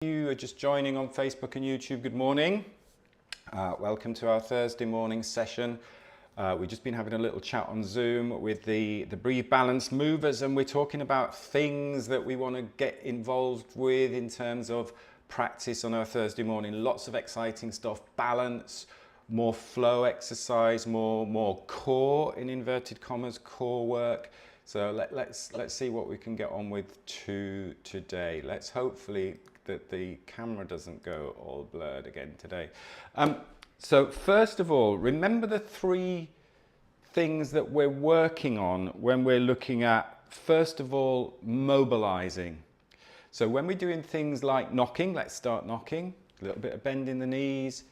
You are just joining on Facebook and YouTube, good morning. Welcome to our Thursday morning session. We've just been having a little chat on Zoom with the Breathe Balance movers, and we're talking about things that we want to get involved with in terms of practice on our Thursday morning. Lots of exciting stuff, balance, more flow exercise, more core, in inverted commas, core work. So let's see what we can get on with today. Let's hopefully that the camera doesn't go all blurred again today. So first of all, remember the three things that we're working on when we're looking at, first of all, mobilizing. So when we're doing things like knocking, let's start knocking, a little bit of bend in the knees.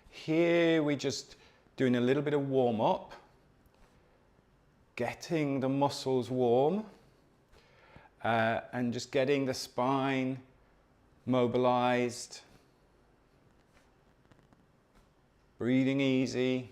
Here we're just doing a little bit of warm up, getting the muscles warm. And just getting the spine mobilized, breathing easy.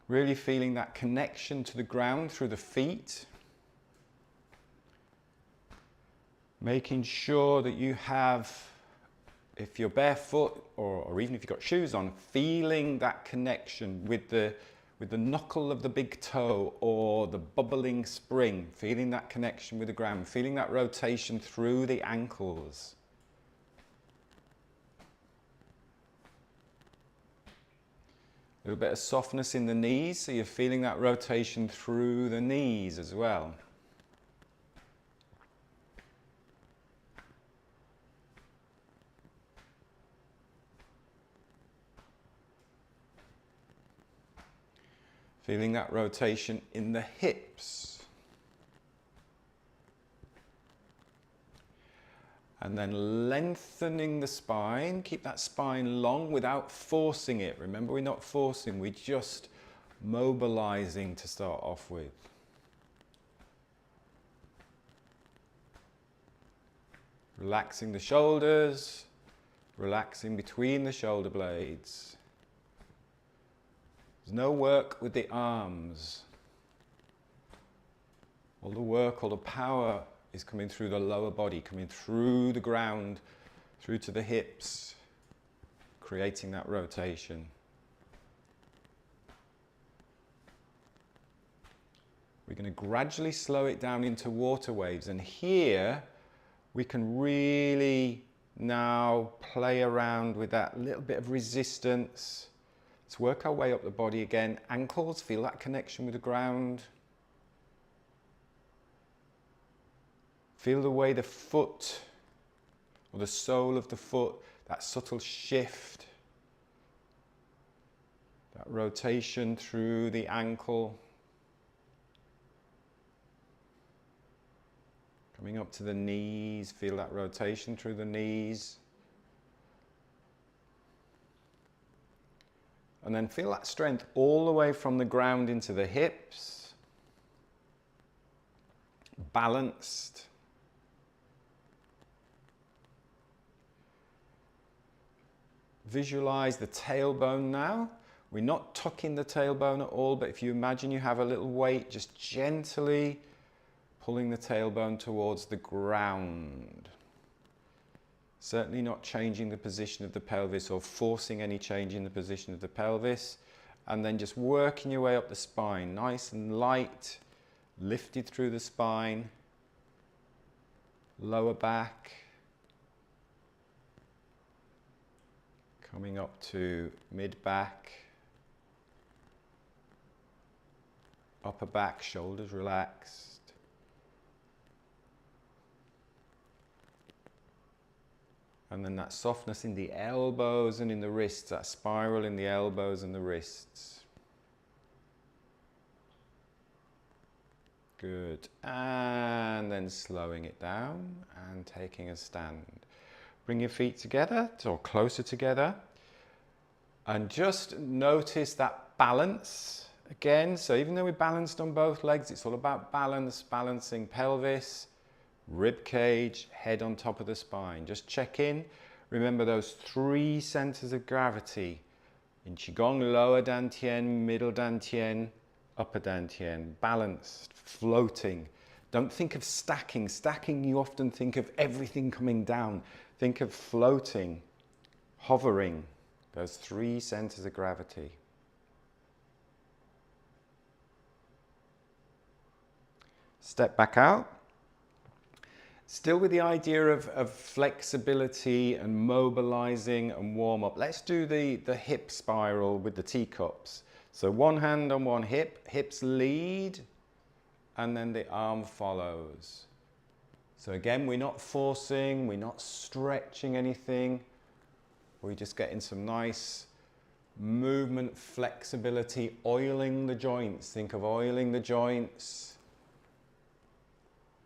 Really feeling that connection to the ground through the feet. Making sure that you have, if you're barefoot or even if you've got shoes on, feeling that connection with the knuckle of the big toe or the bubbling spring, feeling that connection with the ground, feeling that rotation through the ankles. A little bit of softness in the knees, so you're feeling that rotation through the knees as well. Feeling that rotation in the hips. And then lengthening the spine. Keep that spine long without forcing it. Remember, we're not forcing, we're just mobilizing to start off with. Relaxing the shoulders, relaxing between the shoulder blades. There's no work with the arms. All the work, all the power is coming through the lower body, coming through the ground, through to the hips, creating that rotation. We're going to gradually slow it down into water waves, and here we can really now play around with that little bit of resistance. Let's work our way up the body again. Ankles, feel that connection with the ground. Feel the way the foot, or the sole of the foot, that subtle shift, that rotation through the ankle. Coming up to the knees, feel that rotation through the knees. And then feel that strength all the way from the ground into the hips. Balanced. Visualize the tailbone now. We're not tucking the tailbone at all, but if you imagine you have a little weight, just gently pulling the tailbone towards the ground. Certainly not changing the position of the pelvis or forcing any change in the position of the pelvis. And then just working your way up the spine, nice and light, lifted through the spine, lower back, coming up to mid-back, upper back, shoulders relaxed. And then that softness in the elbows and in the wrists, that spiral in the elbows and the wrists. Good. And then slowing it down and taking a stand. Bring your feet together or closer together. And just notice that balance again. So even though we're balanced on both legs, it's all about balance, balancing pelvis, rib cage, head on top of the spine. Just check in. remember those 3 centers of gravity. In qigong, lower dantian, middle dantian, upper dantian, balanced, floating. Don't think of stacking. Stacking, you often think of everything coming down. Think of floating, hovering, those 3 centers of gravity. Step back out. Still with the idea of flexibility and mobilizing and warm up. Let's do the hip spiral with the teacups. So one hand on one hip, hips lead, and then the arm follows. So again, we're not forcing, we're not stretching anything. We're just getting some nice movement, flexibility, oiling the joints. Think of oiling the joints.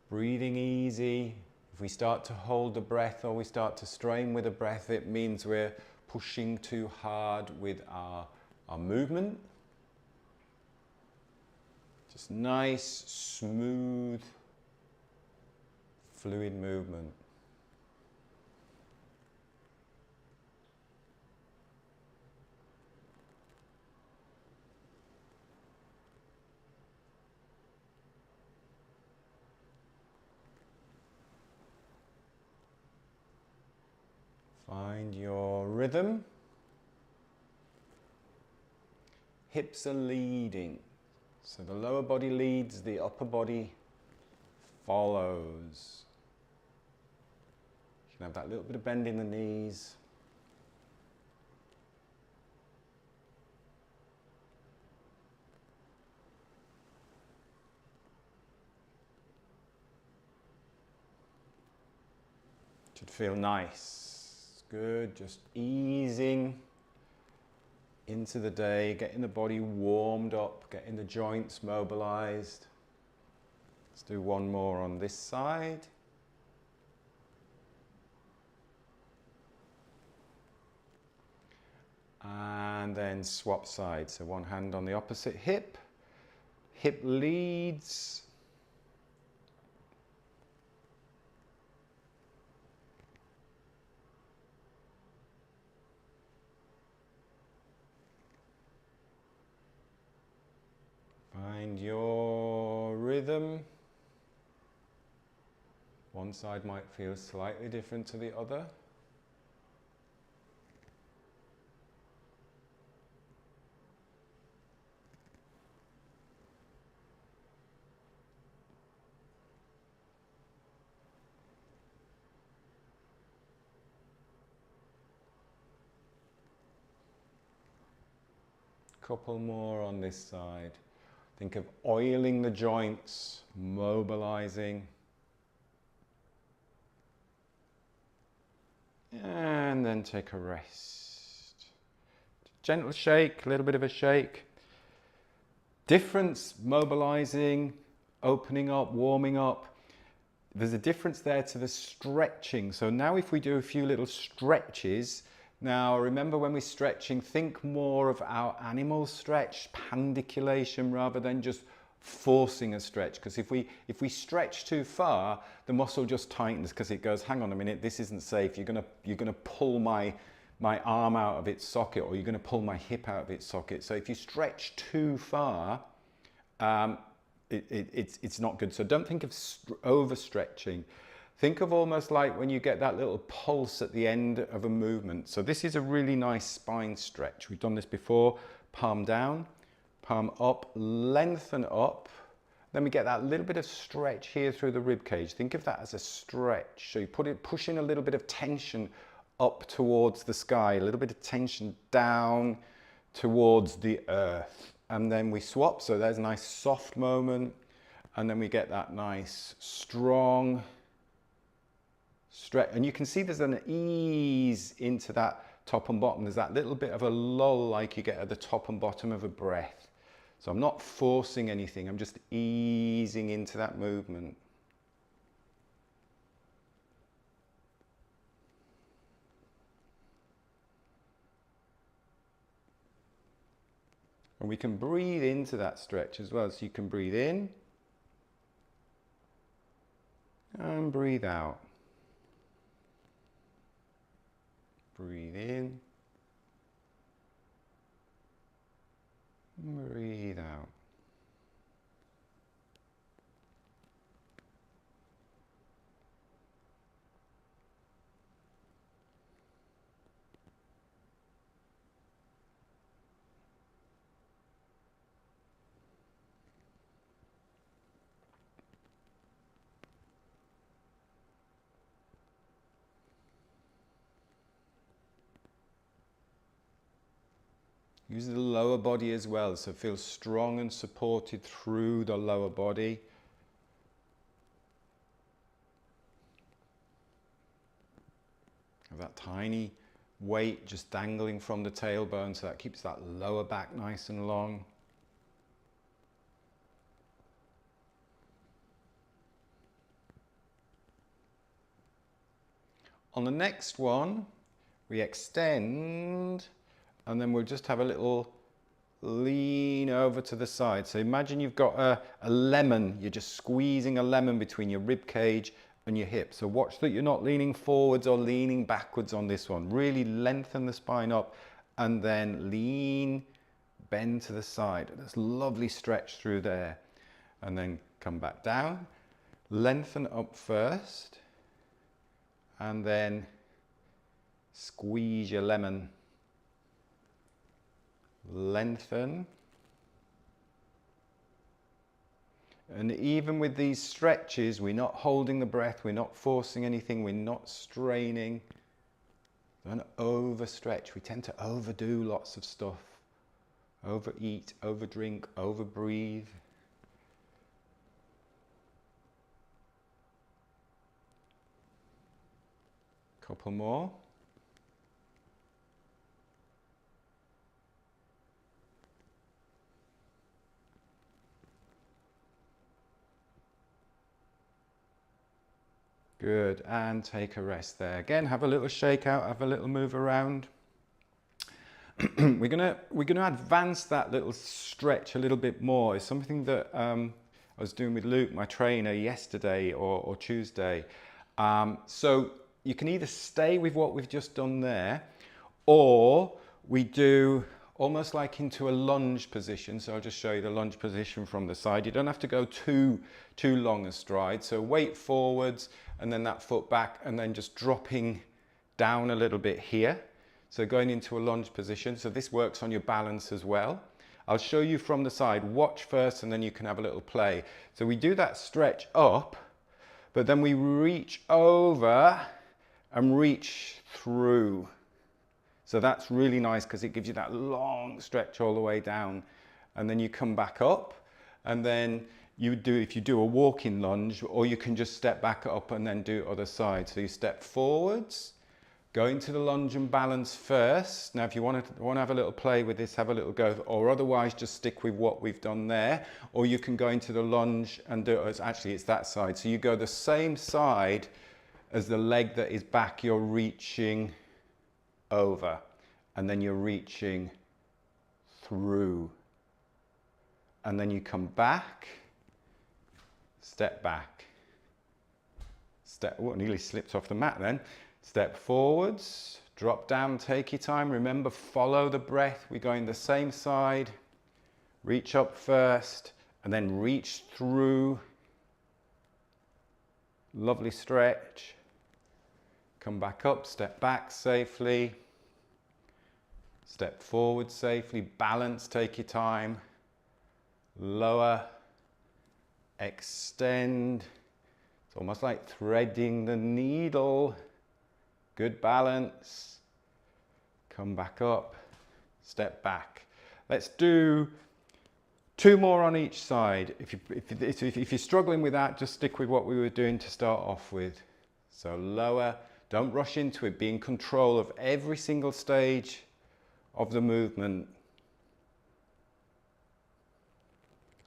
Breathing easy. If we start to hold the breath or we start to strain with the breath, it means we're pushing too hard with our movement. Just nice, smooth, fluid movement. Find your rhythm. Hips are leading. So the lower body leads, the upper body follows. You can have that little bit of bend in the knees. Should feel nice. Good, just easing into the day, getting the body warmed up, getting the joints mobilized. Let's do one more on this side. And then swap sides. So one hand on the opposite hip. Hip leads. Find your rhythm. One side might feel slightly different to the other. Couple more on this side. Think of oiling the joints, mobilizing. And then take a rest. Gentle shake, a little bit of a shake. Difference, mobilizing, opening up, warming up. There's a difference there to the stretching. So now if we do a few little stretches, now remember when we're stretching, think more of our animal stretch, pandiculation, rather than just forcing a stretch. Because if we stretch too far, the muscle just tightens because it goes, hang on a minute, this isn't safe. You're gonna pull my arm out of its socket, or you're gonna pull my hip out of its socket. So if you stretch too far, it's not good. So don't think of overstretching. Think of almost like when you get that little pulse at the end of a movement. So this is a really nice spine stretch. We've done this before. Palm down, palm up, lengthen up. Then we get that little bit of stretch here through the rib cage. Think of that as a stretch. So you push in a little bit of tension up towards the sky, a little bit of tension down towards the earth. And then we swap. So there's a nice soft moment. And then we get that nice strong stretch, and you can see there's an ease into that top and bottom. There's that little bit of a lull like you get at the top and bottom of a breath. So I'm not forcing anything, I'm just easing into that movement. And we can breathe into that stretch as well. So you can breathe in and breathe out. Breathe in. Breathe out. Use the lower body as well, so feel strong and supported through the lower body. Have that tiny weight just dangling from the tailbone, so that keeps that lower back nice and long. On the next one, we extend, and then we'll just have a little lean over to the side. So imagine you've got a lemon, you're just squeezing a lemon between your rib cage and your hip. So watch that you're not leaning forwards or leaning backwards on this one. Really lengthen the spine up and then lean, bend to the side. There's lovely stretch through there. And then come back down, lengthen up first, and then squeeze your lemon. Lengthen. And even with these stretches, we're not holding the breath, we're not forcing anything, we're not straining. Don't overstretch. We tend to overdo lots of stuff. Overeat, overdrink, overbreathe. Couple more. Good, and take a rest there. Again, have a little shake out, have a little move around. We're gonna advance that little stretch a little bit more. It's something that I was doing with Luke, my trainer, yesterday or Tuesday. So you can either stay with what we've just done there, or we do almost like into a lunge position. So I'll just show you the lunge position from the side. You don't have to go too long a stride. So weight forwards and then that foot back and then just dropping down a little bit here. So going into a lunge position. So this works on your balance as well. I'll show you from the side. Watch first and then you can have a little play. So we do that stretch up, but then we reach over and reach through. So that's really nice because it gives you that long stretch all the way down. And then you come back up, and then you do, if you do a walking lunge, or you can just step back up and then do other side. So you step forwards, go into the lunge and balance first. Now if you want to have a little play with this, have a little go, or otherwise just stick with what we've done there. Or you can go into the lunge and do it, actually it's that side. So you go the same side as the leg that is back, you're reaching over, and then you're reaching through, and then you come back, step back, step, oh, nearly slipped off the mat then, step forwards, drop down, take your time, remember follow the breath, we're going the same side, reach up first, and then reach through, lovely stretch, come back up, step back safely, step forward safely, balance, take your time, lower, extend. It's almost like threading the needle. Good balance. Come back up, step back. Let's do 2 more on each side. If you're struggling with that, just stick with what we were doing to start off with. So lower, don't rush into it, be in control of every single stage of the movement.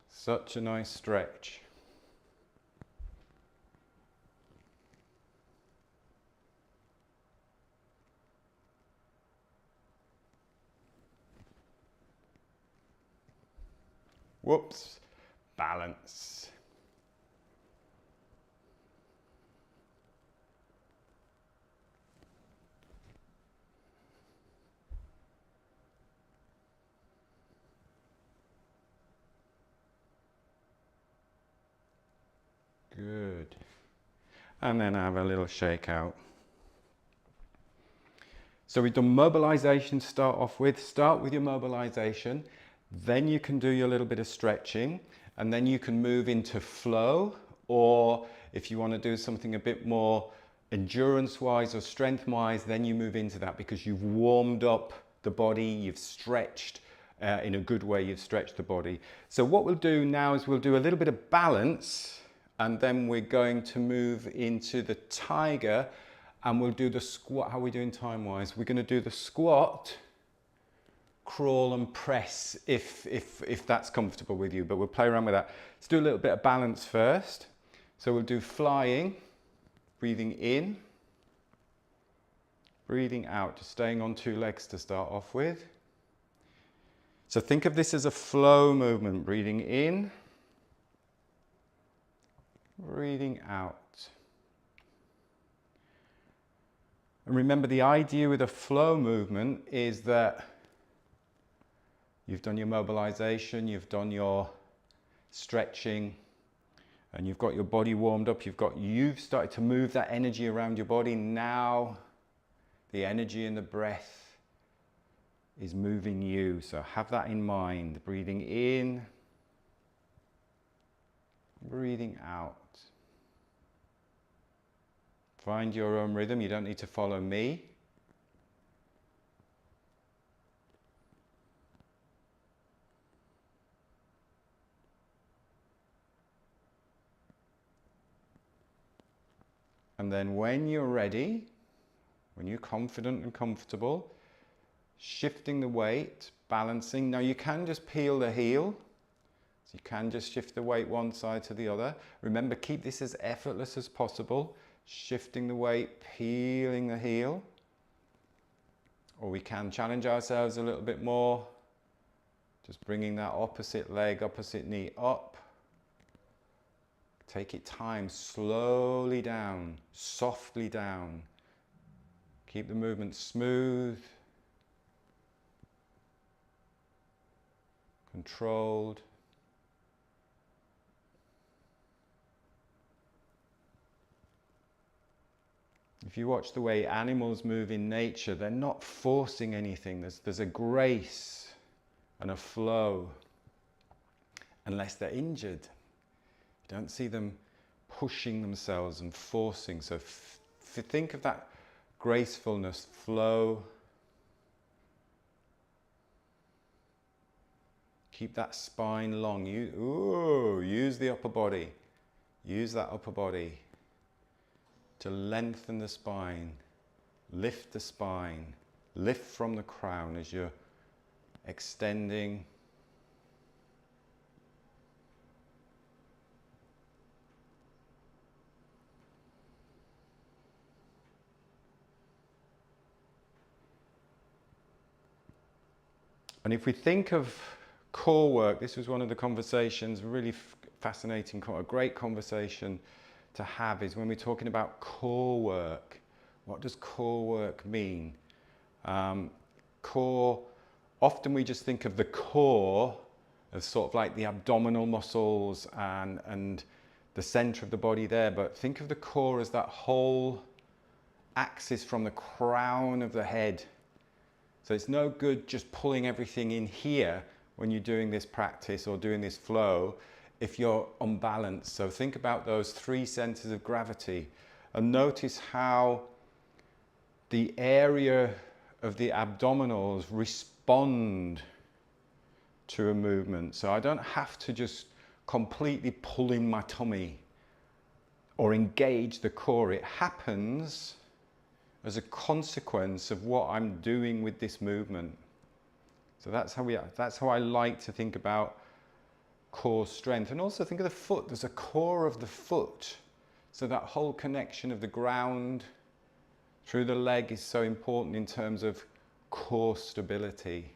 Such a nice stretch. Whoops, balance. Good. And then have a little shake out. So we've done mobilization to start off with. Start with your mobilization, then you can do your little bit of stretching, and then you can move into flow, or if you want to do something a bit more endurance-wise or strength-wise, then you move into that because you've warmed up the body, you've stretched in a good way, you've stretched the body. So what we'll do now is we'll do a little bit of balance, and then we're going to move into the tiger, and we'll do the squat. How are we doing time-wise? We're going to do the squat, crawl and press if that's comfortable with you, but we'll play around with that. Let's do a little bit of balance first. So we'll do flying, breathing in, breathing out, just staying on 2 legs to start off with. So think of this as a flow movement, breathing in, breathing out. And remember, the idea with a flow movement is that you've done your mobilization, you've done your stretching, and you've got your body warmed up, you've started to move that energy around your body. Now the energy and the breath is moving you. So have that in mind. Breathing in, breathing out. Find your own rhythm. You don't need to follow me. And then when you're ready, when you're confident and comfortable, shifting the weight, balancing. Now you can just peel the heel. So you can just shift the weight one side to the other. Remember, keep this as effortless as possible. Shifting the weight, peeling the heel. Or we can challenge ourselves a little bit more. Just bringing that opposite leg, opposite knee up. Take it time, slowly down, softly down. Keep the movement smooth, controlled. If you watch the way animals move in nature, they're not forcing anything. There's a grace and a flow, unless they're injured. You don't see them pushing themselves and forcing. So think of that gracefulness, flow. Keep that spine long. Use the upper body. Use that upper body to lengthen the spine, lift the spine, lift from the crown as you're extending. And if we think of core work, this was one of the conversations, really fascinating, a great conversation to have, is when we're talking about core work. What does core work mean? Core, often we just think of the core as sort of like the abdominal muscles and the center of the body there, but think of the core as that whole axis from the crown of the head. So it's no good just pulling everything in here when you're doing this practice or doing this flow if you're unbalanced. So think about those 3 centers of gravity and notice how the area of the abdominals respond to a movement. So I don't have to just completely pull in my tummy or engage the core. It happens as a consequence of what I'm doing with this movement. So that's how I like to think about core strength. And also think of the foot. There's a core of the foot. So that whole connection of the ground through the leg is so important in terms of core stability.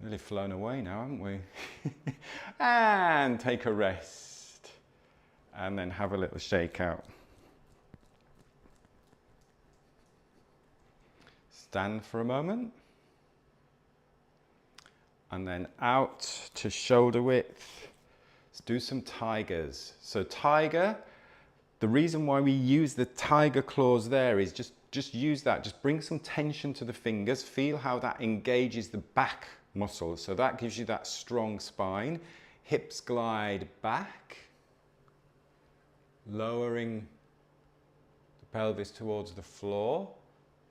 Really flown away now, haven't we? And take a rest. And then have a little shake out. Stand for a moment. And then out to shoulder width. Let's do some tigers. So tiger, the reason why we use the tiger claws there is just use that, just bring some tension to the fingers, feel how that engages the back muscles. So that gives you that strong spine. Hips glide back, lowering the pelvis towards the floor.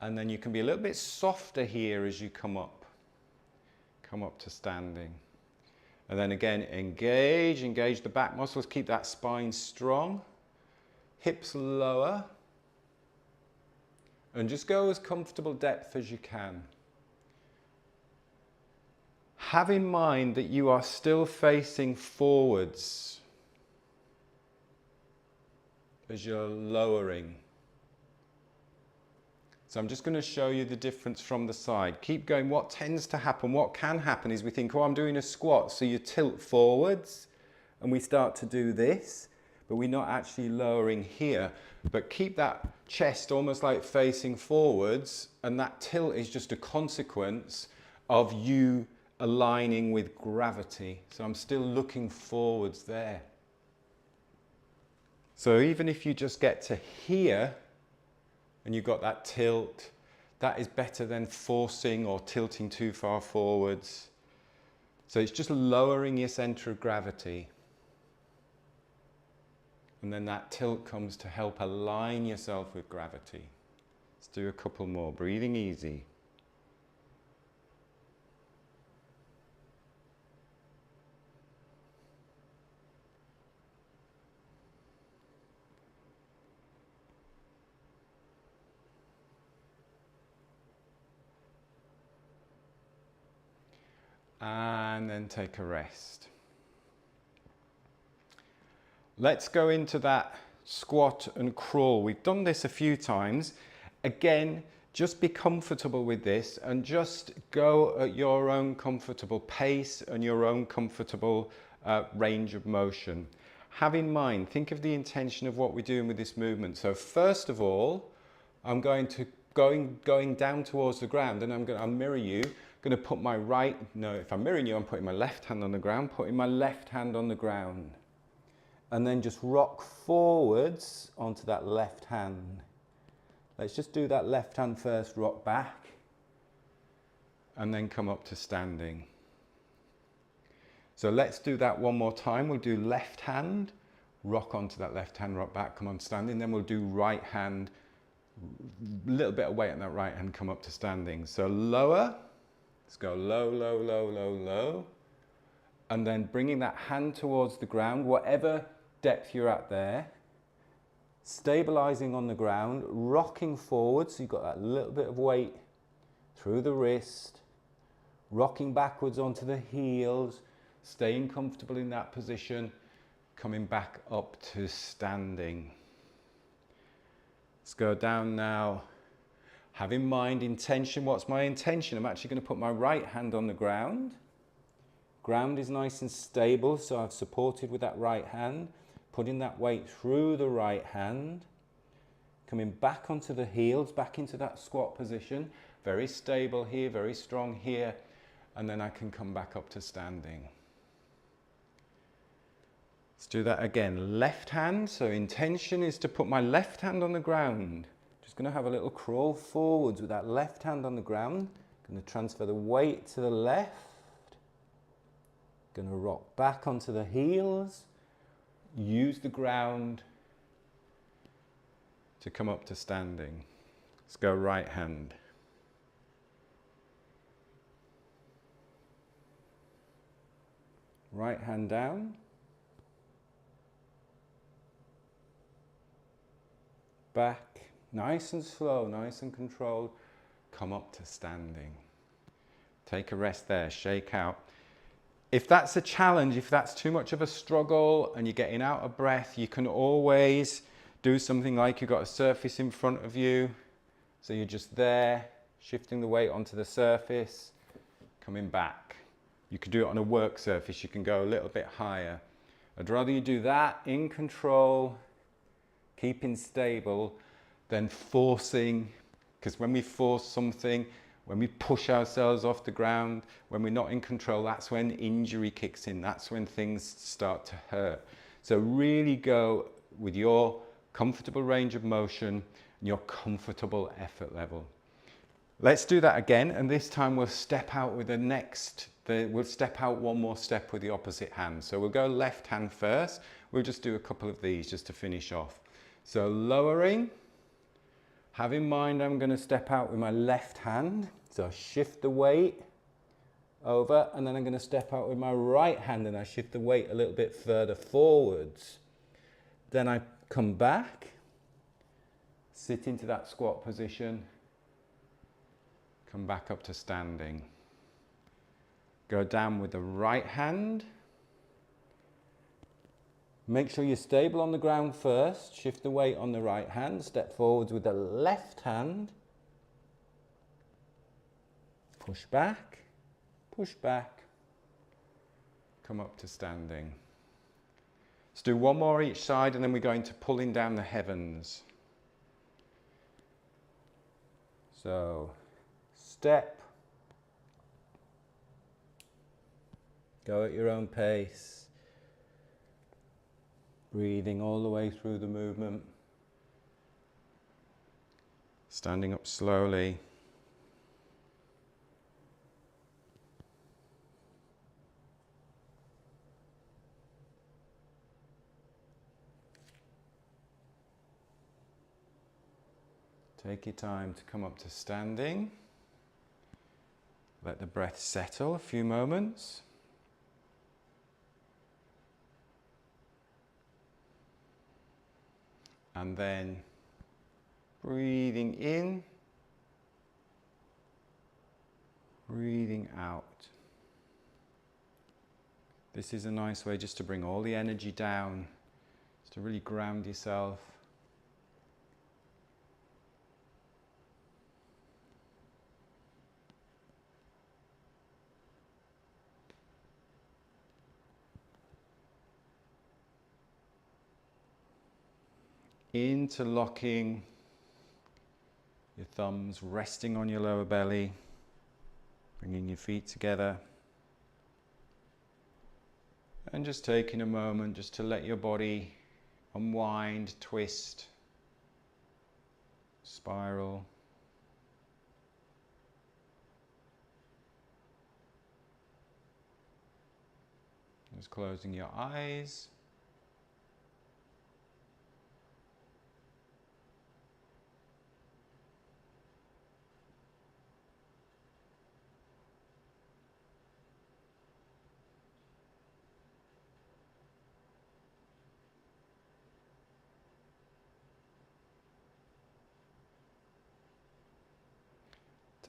And then you can be a little bit softer here as you come up to standing. And then again, engage the back muscles, keep that spine strong. Hips lower. And just go as comfortable depth as you can. Have in mind that you are still facing forwards as you're lowering. So I'm just going to show you the difference from the side. Keep going. What tends to happen, what can happen is we think, oh, I'm doing a squat. So you tilt forwards and we start to do this, but we're not actually lowering here. But keep that chest almost like facing forwards, and that tilt is just a consequence of you aligning with gravity. So I'm still looking forwards there. So even if you just get to here, and you've got that tilt, that is better than forcing or tilting too far forwards. So it's just lowering your center of gravity. And then that tilt comes to help align yourself with gravity. Let's do a couple more, breathing easy. And then take a rest. Let's go into that squat and crawl. We've done this a few times. Again, just be comfortable with this and just go at your own comfortable pace and your own comfortable range of motion. Have in mind, think of the intention of what we're doing with this movement. So first of all, I'm going down towards the ground, and I'll mirror you. I'm going to put my right, no, if I'm mirroring you, I'm putting my left hand on the ground, putting my left hand on the ground. And then just rock forwards onto that left hand. Let's just do that left hand first, rock back, and then come up to standing. So let's do that one more time. We'll do left hand, rock onto that left hand, rock back, come on standing. Then we'll do right hand, a little bit of weight on that right hand, come up to standing. So lower. Let's go low, low, low, low, low. And then bringing that hand towards the ground, whatever depth you're at there. Stabilizing on the ground, rocking forward, so you've got that little bit of weight through the wrist. Rocking backwards onto the heels, staying comfortable in that position, coming back up to standing. Let's go down now. Have in mind intention. What's my intention? I'm actually going to put my right hand on the ground. Ground is nice and stable, so I've supported with that right hand. Putting that weight through the right hand. Coming back onto the heels, back into that squat position. Very stable here, very strong here. And then I can come back up to standing. Let's do that again. Left hand, so intention is to put my left hand on the ground. Just going to have a little crawl forwards with that left hand on the ground. Going to transfer the weight to the left. Going to rock back onto the heels. Use the ground to come up to standing. Let's go right hand. Right hand down. Back. Nice and slow, nice and controlled. Come up to standing. Take a rest there, shake out. If that's a challenge, if that's too much of a struggle and you're getting out of breath, you can always do something like you've got a surface in front of you. So you're just there, shifting the weight onto the surface, coming back. You could do it on a work surface, you can go a little bit higher. I'd rather you do that in control, keeping stable, than forcing, because when we force something, When we push ourselves off the ground, when we're not in control, that's when injury kicks in. That's when things start to hurt. So really go with your comfortable range of motion and your comfortable effort level. Let's do that again, and this time we'll step out with we'll step out one more step with the opposite hand. So we'll go left hand first. We'll just do a couple of these just to finish off. So lowering, have in mind I'm going to step out with my left hand. So I shift the weight over, and then I'm going to step out with my right hand and I shift the weight a little bit further forwards. Then I come back, sit into that squat position, come back up to standing. Go down with the right hand. Make sure you're stable on the ground first. Shift the weight on the right hand. Step forwards with the left hand. Push back, come up to standing. Let's do one more each side, and then we're going to pulling down the heavens. So, step, go at your own pace, breathing all the way through the movement, standing up slowly. Take your time to come up to standing. Let the breath settle a few moments. And then breathing in, breathing out. This is a nice way just to bring all the energy down, just to really ground yourself. Interlocking your thumbs, resting on your lower belly, bringing your feet together, and just taking a moment just to let your body unwind, twist, spiral. Just closing your eyes.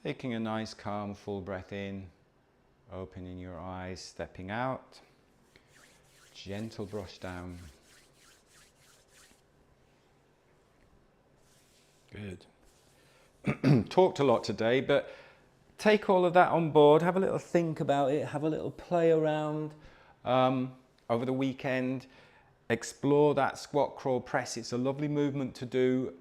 Taking a nice calm full breath in, opening your eyes, stepping out, gentle brush down. Good. Talked a lot today, but take all of that on board, have a little think about it, have a little play around over the weekend. Explore that squat, crawl, press. It's a lovely movement to do.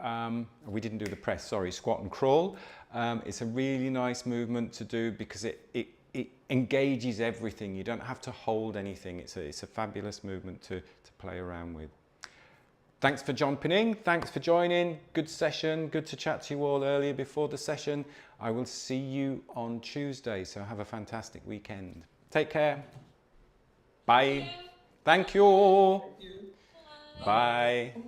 We didn't do the press, sorry, squat and crawl. It's a really nice movement to do because it engages everything. You don't have to hold anything. It's a fabulous movement to play around with. Thanks for jumping in. Thanks for joining. Good session. Good to chat to you all earlier before the session. I will see you on Tuesday. So have a fantastic weekend. Take care. Bye. Thank you. Thank you. Bye. Bye.